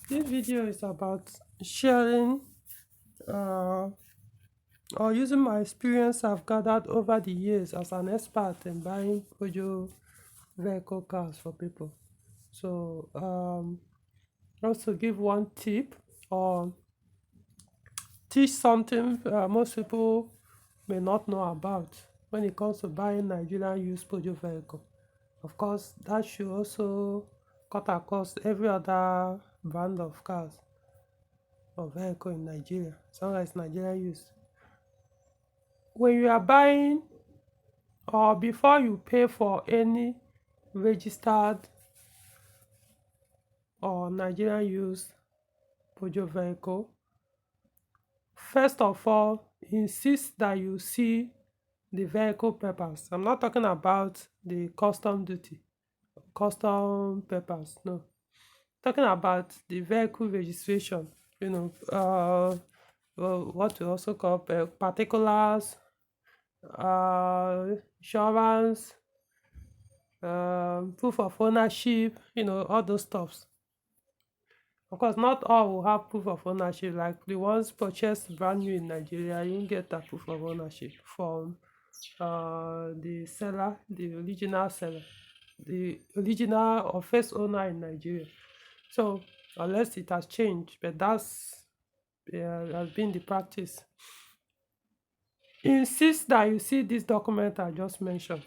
This video is about sharing uh, or using my experience I've gathered over the years as an expert in buying Peugeot vehicle cars for people. So, also give one tip or teach something most people may not know about when it comes to buying Nigerian used Peugeot vehicle. Of course, that should also cut across every other brand of cars or vehicle in Nigeria, as long as Nigerian use. When you are buying or before you pay for any registered or Nigerian use Peugeot vehicle, first of all, insist that you see the vehicle papers. I'm not talking about the custom duty, custom papers, no. Talking about the vehicle registration, what we also call particulars, insurance, proof of ownership, all those stuffs. Of course, not all will have proof of ownership. Like the ones purchased brand new in Nigeria, you can get that proof of ownership from the seller, the original seller, the original or first owner in Nigeria. So unless it has changed, but that's has been the practice. Insist that you see this document I just mentioned.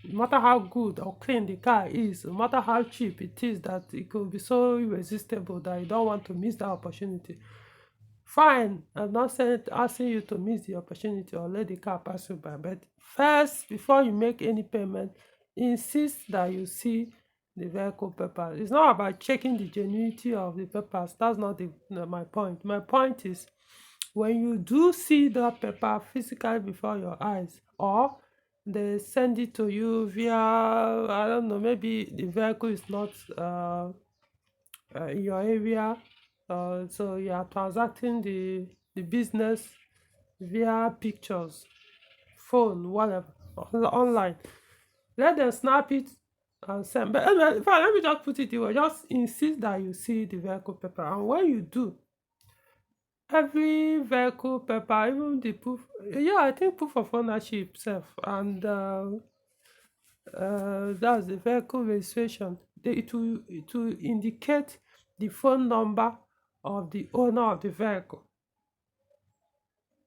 No matter how good or clean the car is, no matter how cheap it is, that it could be so irresistible that you don't want to miss that opportunity. Fine, I'm not asking you to miss the opportunity or let the car pass you by, but first, before you make any payment, insist that you see the vehicle papers. It's not about checking the genuinity of the papers. That's not my point. My point is, when you do see that paper physically before your eyes, or they send it to you via, I don't know, maybe the vehicle is not in your area, so you are transacting the business via pictures, phone, whatever, online. Let them snap it and send. But anyway, in fact, let me just put it away. Just insist that you see the vehicle paper, and when you do, every vehicle paper, even the proof, yeah, I think proof of ownership self, and that's the vehicle registration. It will indicate the phone number of the owner of the vehicle.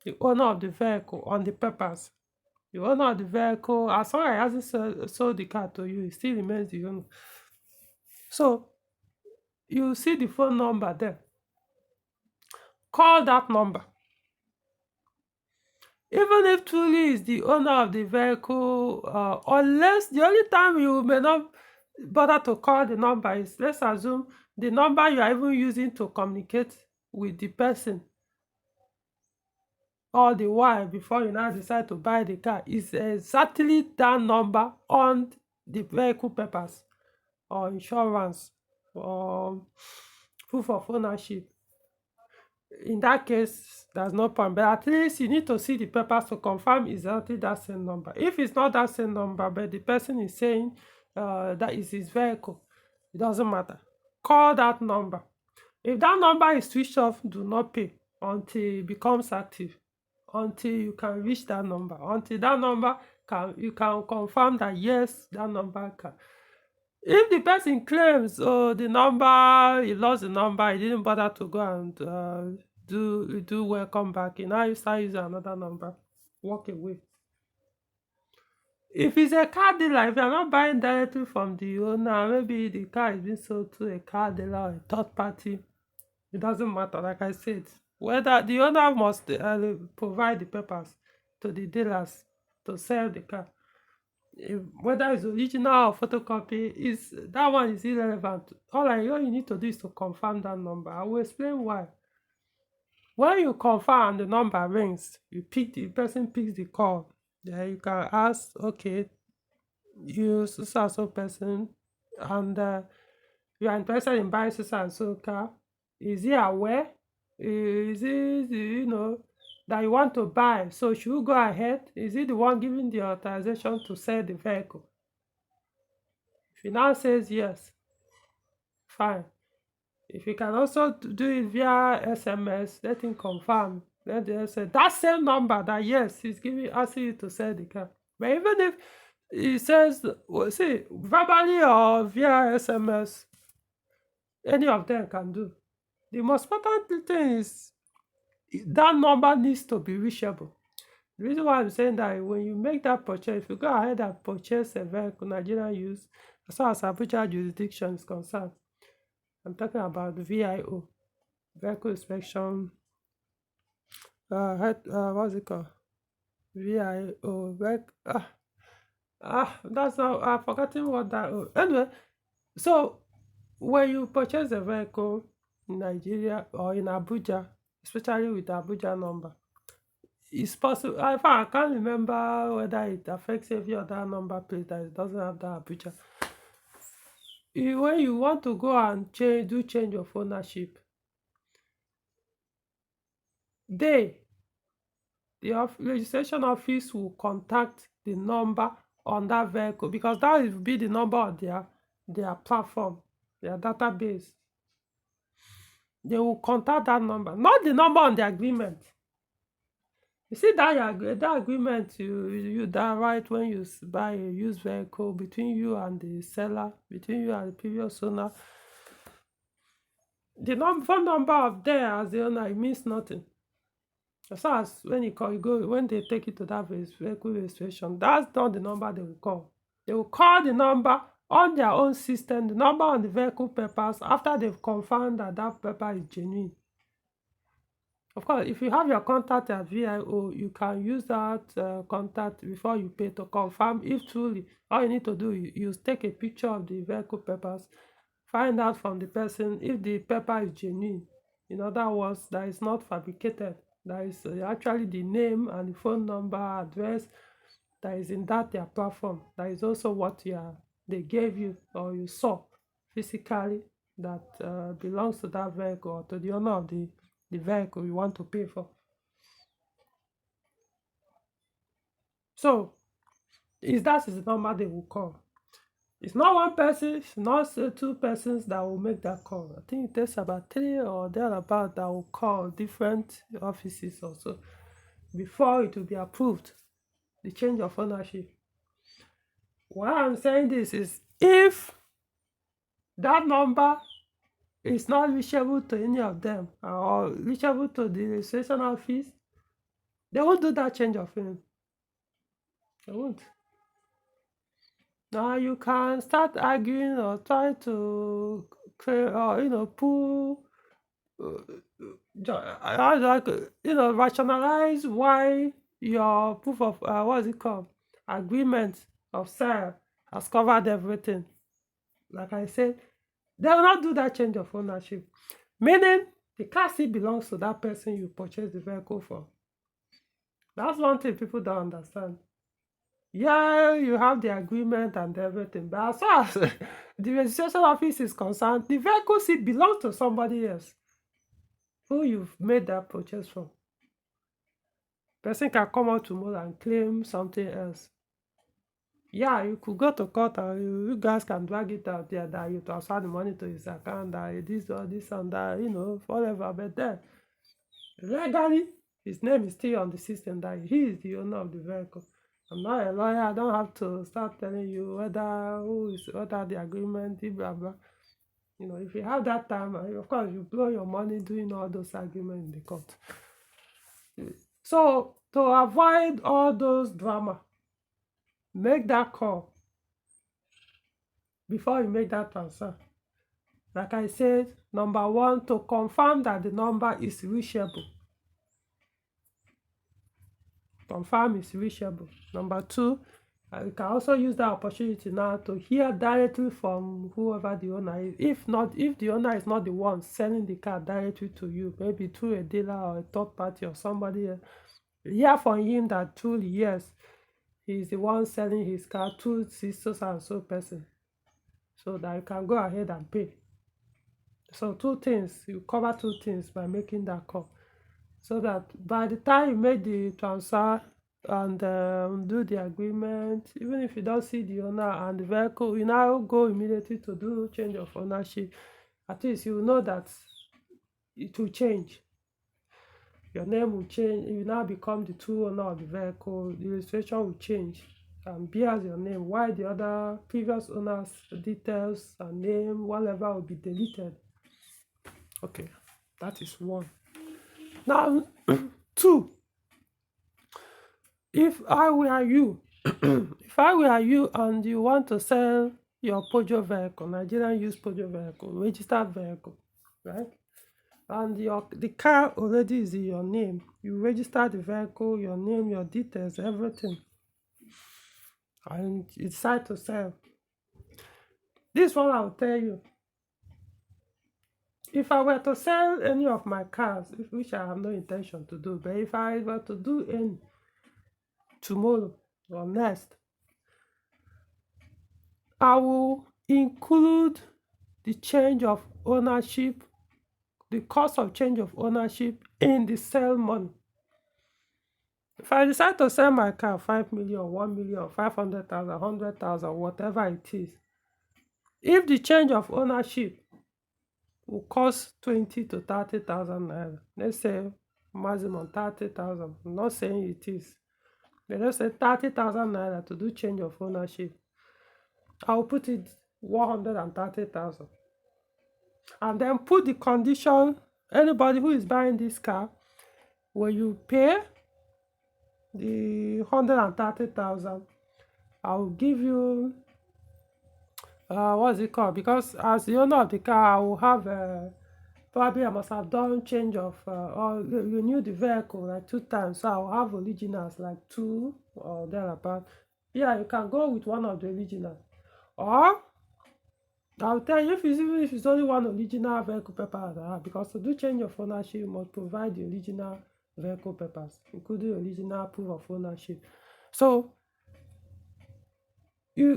The owner of the vehicle on the papers. The owner of the vehicle, as long as he hasn't sold the car to you, it still remains the owner. So you see the phone number there. Call that number. Even if truly is the owner of the vehicle, unless the only time you may not bother to call the number is, let's assume the number you are even using to communicate with the person all the while before you now decide to buy the car is exactly that number on the vehicle papers or insurance or proof of ownership. In that case, there's no point, but at least you need to see the papers to confirm exactly that same number. If it's not that same number, but the person is saying that is his vehicle, it doesn't matter. Call that number. If that number is switched off, do not pay until it becomes active, until you can reach that number, until that number you can confirm that yes, that number can. If the person claims, oh, the number, he lost the number, he didn't bother to go and do welcome back, now you start using another number, walk away. If it's a car dealer, if you're not buying directly from the owner, maybe the car is being sold to a car dealer or a third party, it doesn't matter. Like I said, whether the owner must provide the papers to the dealers to sell the car. Whether it's original or photocopy, is that one is irrelevant. All you need to do is to confirm that number. I will explain why. When you confirm and the number rings, the person picks the call. Then you can ask, okay, you so person, and you are interested in buying so car. Is he aware? Is he, that you want to buy? So should you go ahead? Is he the one giving the authorization to sell the vehicle? If he now says yes, fine. If you can also do it via SMS, let him confirm. Let the say that same number that yes, he's giving asking you to sell the car. But even if he says, well, see, verbally or via SMS, any of them can do. The most important thing is that number needs to be reachable. The reason why I'm saying that when you make that purchase, if you go ahead and purchase a vehicle, Nigerian use, as far as Abuja jurisdiction is concerned, I'm talking about the VIO, vehicle inspection, what's it called? VIO, that's not, I've forgotten what that, anyway, so when you purchase a vehicle in Nigeria or in Abuja, especially with the Abuja number, it's possible. In fact, I can't remember whether it affects every other number plate that it doesn't have that Abuja. When you want to go and change of ownership, the registration office will contact the number on that vehicle, because that will be the number of their platform, their database. They will contact that number, not the number on the agreement. You see that agreement you that right when you buy a used vehicle between you and the seller, between you and the previous owner. The phone number of there as the owner, it means nothing. As far as when you go when they take you to that vehicle registration, that's not the number they will call. They will call the number on their own system, the number on the vehicle papers, after they've confirmed that that paper is genuine. Of course, if you have your contact at VIO, you can use that contact before you pay to confirm if truly. All you need to do is you take a picture of the vehicle papers, find out from the person if the paper is genuine. In other words, that is not fabricated. That is actually the name and the phone number, address that is in that their platform. That is also what they gave you or you saw physically that belongs to that vehicle or to the owner of the vehicle you want to pay for. So that is the number they will call. It's not one person, it's not two persons that will make that call. I think it takes about 3 or thereabout that will call different offices also before it will be approved, the change of ownership. Why I'm saying this is if that number is not reachable to any of them or reachable to the registration office, they won't do that change of name. They won't. Now you can start arguing or try to create or pull rationalize why your proof of what's it called, agreement of sale has covered everything. Like I said, they will not do that change of ownership, meaning the car still belongs to that person you purchased the vehicle for. That's one thing people don't understand. Yeah, you have the agreement and everything, but as far as the registration office is concerned, the vehicle still belongs to somebody else who you've made that purchase from. Person can come out tomorrow and claim something else. Yeah, you could go to court and you guys can drag it out there that you transfer the money to his account, that this or this and that, whatever. But then, legally, his name is still on the system that he is the owner of the vehicle. I'm not a lawyer. I don't have to start telling you whether the agreement, blah, blah. If you have that time, of course, you blow your money doing all those agreements in the court. So, to avoid all those drama, make that call before you make that transfer. Like I said, number one, to confirm that the number is reachable. Confirm is reachable. Number two, you can also use that opportunity now to hear directly from whoever the owner is. If the owner is not the one selling the car directly to you, maybe through a dealer or a third party or somebody else, hear from him that truly, yes, he's the one selling his car to sisters and so person, so that you can go ahead and pay. So you cover two things by making that call, so that by the time you make the transfer and do the agreement, even if you don't see the owner and the vehicle, you now go immediately to do change of ownership. At least you know that it will change. Your name will change. You now become the true owner of the vehicle. The registration will change and bears your name, while the other previous owners' details and name, whatever, will be deleted. Okay, that is one. Now, two, if I were you, if I were you and you want to sell your Peugeot vehicle, Nigerian used Peugeot vehicle, registered vehicle, right? And the car already is in your name. You register the vehicle, your name, your details, everything, and you decide to sell. This one I'll tell you. If I were to sell any of my cars, which I have no intention to do, but if I were to do any tomorrow or next, I will include the change of ownership, the cost of change of ownership in the sale money. If I decide to sell my car 5 million, 1 million, 500,000, 100,000, whatever it is, if the change of ownership will cost 20 to 30,000 naira, let's say maximum 30,000, I'm not saying it is, but let's say 30,000 naira to do change of ownership, I'll put it 130,000. And then put the condition, anybody who is buying this car, when you pay the 130,000, I will give you what's it called? Because as the owner of the car, I will have probably I must have done change of or renew the vehicle like 2 times, so I will have originals like 2 or thereabout. Yeah, you can go with one of the originals, or I'll tell you, even if it's only one original vehicle paper, because to do change of ownership, you must provide the original vehicle papers, including original proof of ownership. So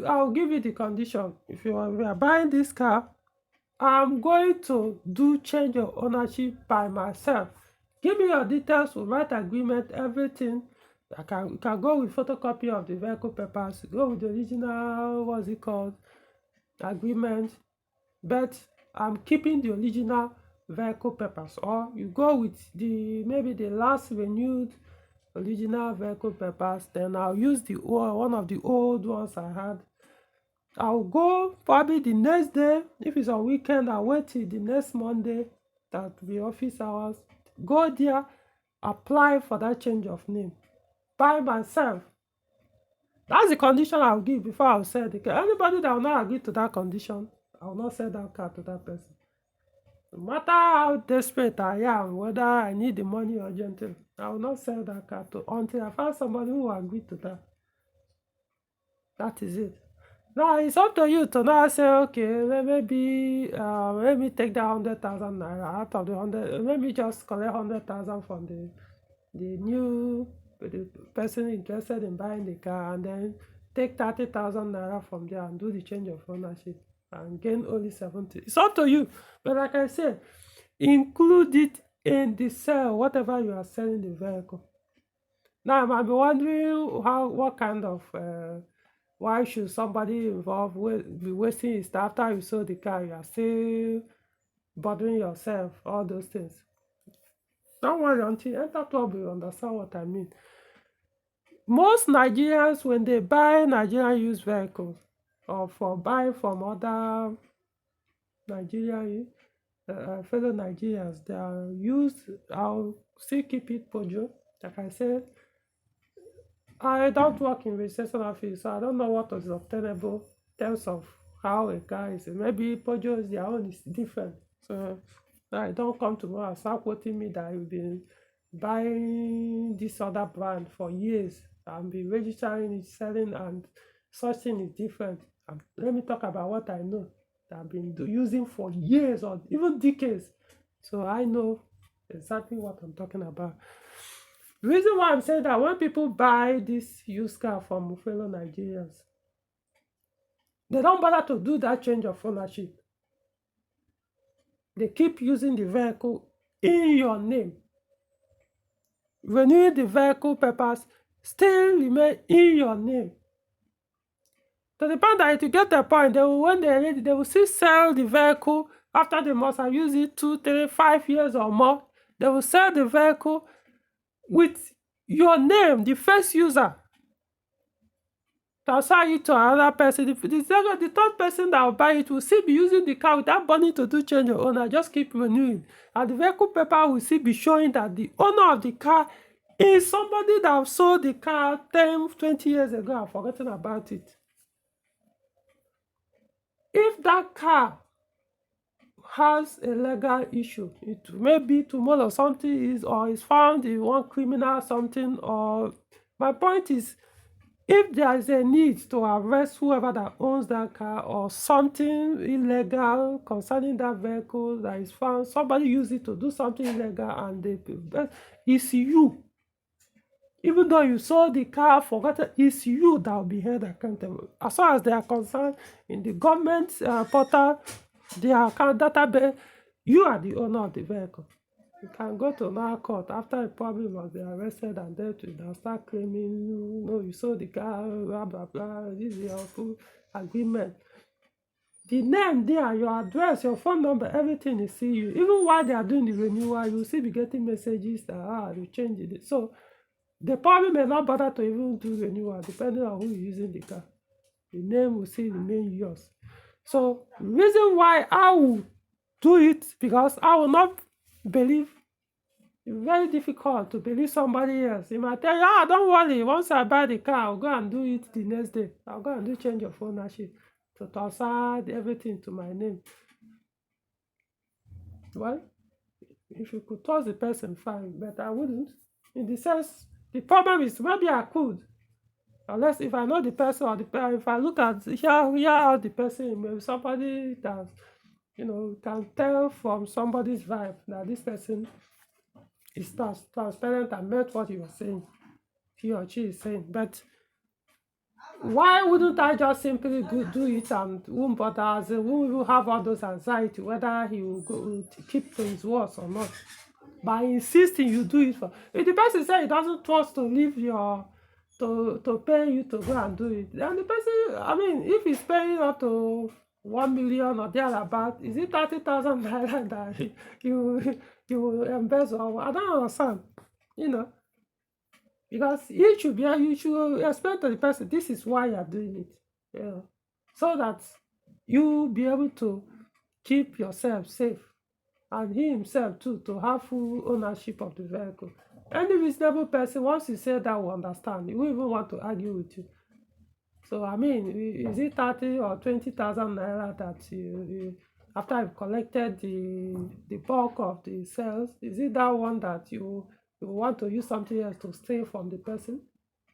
I'll give you the condition. If you are buying this car, I'm going to do change of ownership by myself. Give me your details, we'll write agreement, everything. You can go with photocopy of the vehicle papers, go with the original, what's it called, agreement, but I'm keeping the original vehicle papers. Or you go with maybe the last renewed original vehicle papers, then I'll use one of the old ones I had. I'll go probably the next day. If it's on weekend, I'll wait till the next Monday, that will be office hours, go there, apply for that change of name by myself. That's the condition I'll give before I'll sell the car. Anybody that will not agree to that condition, I will not sell that car to that person. No matter how desperate I am, whether I need the money urgently, I will not sell that car until I find somebody who will agree to that. That is it. Now it's up to you to now say, okay, maybe let me take that 100,000 naira out of the 100. Let me just collect 100,000 from the person interested in buying the car, and then take 30,000 naira from there and do the change of ownership and gain only 70. It's up to you. But like I said, include it in the sale, whatever you are selling the vehicle. Now I might be wondering what kind of why should somebody involved be wasting his time after you sold the car? You are still bothering yourself, all those things. Don't worry, until you enter trouble, you understand what I mean. Most Nigerians, when they buy Nigerian used vehicles, or for buying from other Nigerian fellow Nigerians, they are used. I'll still keep it Peugeot. Like I said, I don't work in registration office, so I don't know what is obtainable in terms of how a car is. Maybe Peugeot is their own is different. So I don't come tomorrow and start quoting me that you've been buying this other brand for years and be registering it, selling, and such thing is different. Let me talk about what I know that I've been using for years or even decades. So I know exactly what I'm talking about. The reason why I'm saying that, when people buy this used car from fellow Nigerians, they don't bother to do that change of ownership. They keep using the vehicle in your name. Renewing the vehicle papers still remain in your name. To the point that, to get the point, when they're ready, they will still sell the vehicle After they must have used it 2, 3, 5 years or more, they will sell the vehicle with your name, the first user, transfer it to another person. The third person that will buy it will still be using the car without burning to do change of owner, just keep renewing. And the vehicle paper will still be showing that the owner of the car is somebody that sold the car 10, 20 years ago and forgotten about it. If that car has a legal issue, it may be tomorrow something is found in one criminal something, or my point is, if there is a need to arrest whoever that owns that car or something illegal concerning that vehicle that is found, somebody used it to do something illegal and it's you. Even though you sold the car, forgotten, it's you that will be held accountable. As far as they are concerned, in the government portal, their account database, you are the owner of the vehicle. You can go to another court after a problem must be arrested, and then they'll start claiming, you sold the car, blah, blah, blah, this is your full agreement. The name there, your address, your phone number, everything is see you. Even while they are doing the renewal, you will still be getting messages that, you changed it. So, they probably may not bother to even do renewal, depending on who is using the car. The name will still remain yours. So, reason why I will do it, because I will not believe. It's very difficult to believe somebody else. He might tell you, don't worry, once I buy the car, I'll go and do it the next day. I'll go and do change of ownership to transfer everything to my name. Well, if you could trust the person, fine, but I wouldn't. In the sense, the problem is, maybe I could, unless if I know the person, or if I look at how the person, maybe somebody that can tell from somebody's vibe that this person is transparent and meant what he was saying, he or she is saying. But why wouldn't I just simply do it and won't bother? We will have all those anxiety whether he will go to keep to his words or not. By insisting you do it for, if the person says he doesn't trust to leave to pay you to go and do it, then the person, if he's paying up to 1 million or thereabout, is it 30,000 naira that you embezzle? I don't understand, because you should explain to the person, this is why you're doing it, so that you be able to keep yourself safe, and he himself too, to have full ownership of the vehicle. Any reasonable person, once you say that, will understand. He will even want to argue with you. So, is it 30 or 20,000 naira that you after you've collected the bulk of the sales, is it that one that you want to use something else to steal from the person?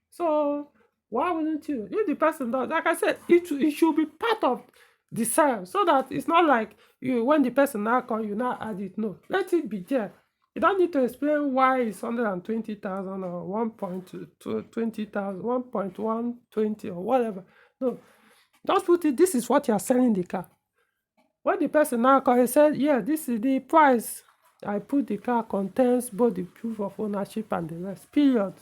So, why wouldn't you? If the person does, like I said, it should be part of the sale, so that it's not like when the person now comes, you now add it. No, let it be there. You don't need to explain why it's 120,000 or 1.20,000, 1.120 or whatever. No, just put it, this is what you're selling the car. When the person now comes, he said, yeah, this is the price I put the car contains both the proof of ownership and the rest, period.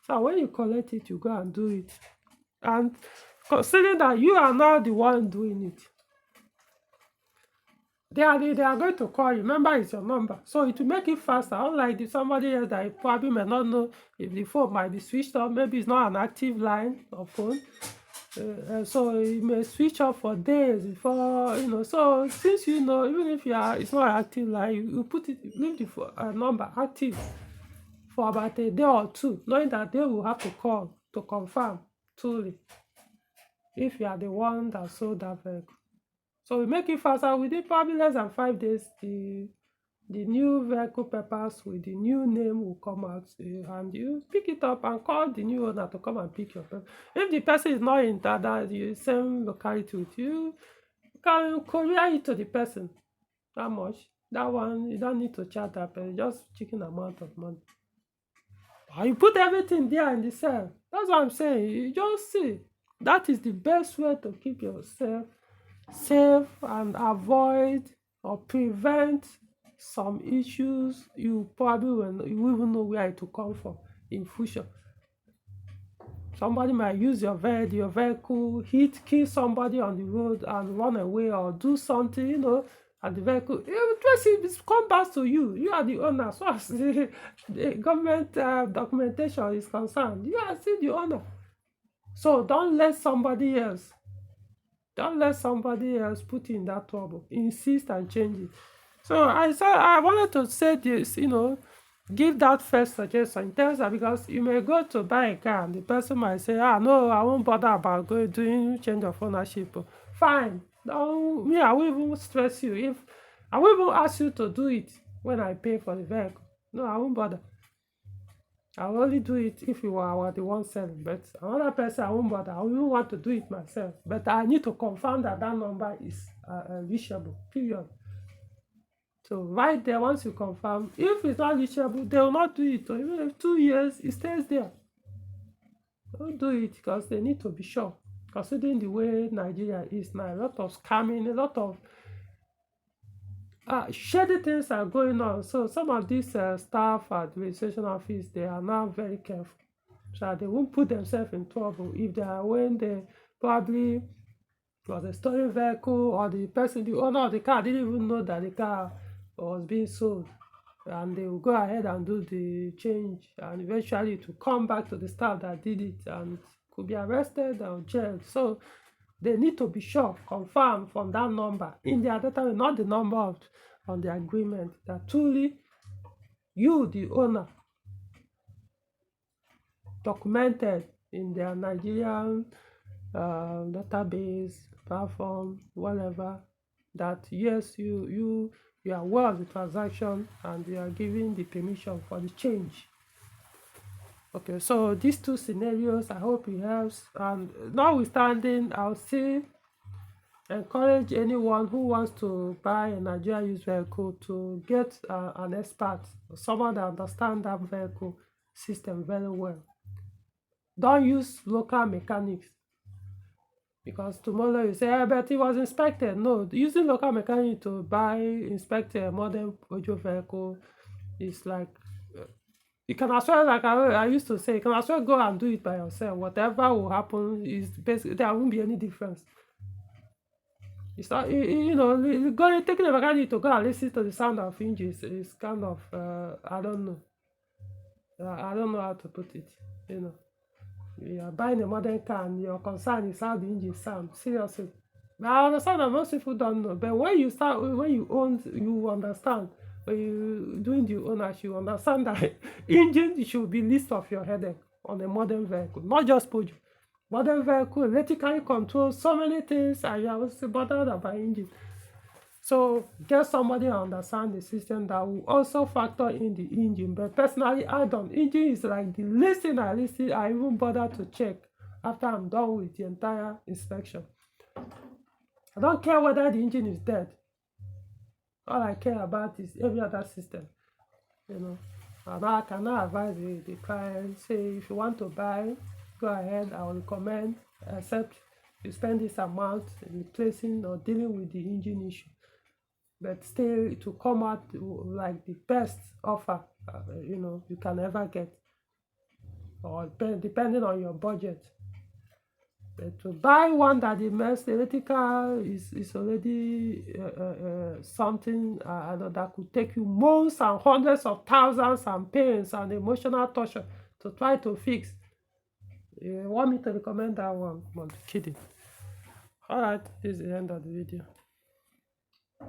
So when you collect it, you go and do it. And considering that you are not the one doing it, they are going to call you. Remember, it's your number. So it will make it faster. Unlike somebody else that probably may not know if the phone might be switched off. Maybe it's not an active line or phone. So it may switch off for days before, So since even if it's not an active line, you leave the number active for about a day or two, knowing that they will have to call to confirm truly if you are the one that sold that vehicle. So we make it faster. Within probably less than 5 days, the new vehicle papers with the new name will come out, and you pick it up and call the new owner to come and pick your paper. If the person is not in the same locality with you, you can courier it to the person. That much. That one, you don't need to charge that person, just chicken amount of money. You put everything there in the cell. That's what I'm saying. You just see. That is the best way to keep yourself safe and avoid or prevent some issues you probably you even know where it will come from in future. Somebody might use your vehicle, kill somebody on the road and run away, or do something, and the vehicle, it come back to you. You are the owner. So as the government documentation is concerned, you are still the owner. So don't let somebody else put you in that trouble. Insist and change it. So I wanted to say this, give that first suggestion in terms of, because you may go to buy a car and the person might say, no, I won't bother about doing change of ownership. Fine. Don't, I will even stress you. If I will even ask you to do it when I pay for the vehicle. No, I won't bother. I will only do it if you are the one selling. But another person, I won't bother. I will even want to do it myself. But I need to confirm that number is reachable. Period. So right there, once you confirm, if it's not reachable, they will not do it. So even if 2 years, it stays there. Don't do it because they need to be sure. Considering the way Nigeria is now, a lot of scamming, a lot of shady things are going on. So some of these staff administration office, they are now very careful. So they won't put themselves in trouble if they are, when they probably was a stolen vehicle, or the owner of the car didn't even know that the car was being sold, and they will go ahead and do the change, and eventually to come back to the staff that did it and could be arrested or jailed. So they need to be sure, confirm from that number in their database, not the number on the agreement, that truly you, the owner, documented in their Nigerian database, platform, whatever, that yes, you are aware of the transaction and you are giving the permission for the change. Okay, so these two scenarios, I hope it helps. And notwithstanding, I'll still encourage anyone who wants to buy a Nigerian used vehicle to get an expert, someone that understands that vehicle system very well. Don't use local mechanics, because tomorrow you say, but it was inspected. No, using local mechanic to inspect a modern Peugeot vehicle is like, you can as well, like I used to say, you can as well go and do it by yourself. Whatever will happen is basically, there won't be any difference. It's not, taking a mechanic to go and listen to the sound of engines is kind of, I don't know. I don't know how to put it, You are buying a modern car and your concern is how the engine sounds. Seriously. Now, I understand that most people don't know, but when you own, you understand. When you doing the ownership, you understand that engine should be least of your headache on a modern vehicle, not just Peugeot. Modern vehicle, electrically control, so many things, and you are also bothered about engine. So get somebody who understands the system that will also factor in the engine. But personally, I don't. Engine is like the least thing I even bother to check after I'm done with the entire inspection. I don't care whether the engine is dead. All I care about is every other system. And I cannot advise the client, say, if you want to buy, go ahead. I will recommend, except you spend this amount in replacing or dealing with the engine issue. But still, to come out like the best offer, you can ever get, or depending on your budget. But to buy one that the most electrical is already something that could take you months and hundreds of thousands and pains and emotional torture to try to fix. You want me to recommend that one? I'm kidding. All right, this is the end of the video.